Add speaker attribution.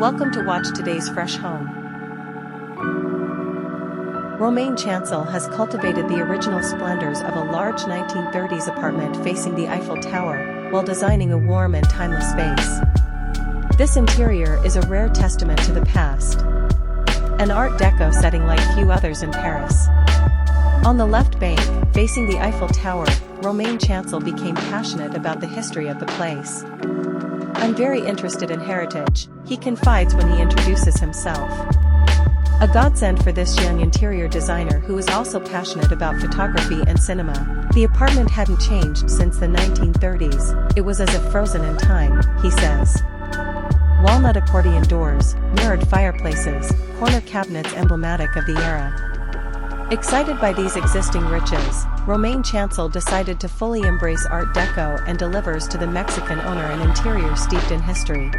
Speaker 1: Welcome to watch today's fresh home. Romain Chancel has cultivated the original splendors of a large 1930s apartment facing the Eiffel Tower, while designing a warm and timeless space. This interior is a rare testament to the past. An Art Deco setting like few others in Paris. On the left bank, facing the Eiffel Tower, Romain Chancel became passionate about the history of the place. "I'm very interested in heritage," he confides when he introduces himself. A godsend for this young interior designer who is also passionate about photography and cinema. The apartment hadn't changed since the 1930s, it was as if frozen in time, he says. Walnut accordion doors, mirrored fireplaces, corner cabinets emblematic of the era. Excited by these existing riches, Romain Chancel decided to fully embrace Art Deco and delivers to the Mexican owner an interior steeped in history.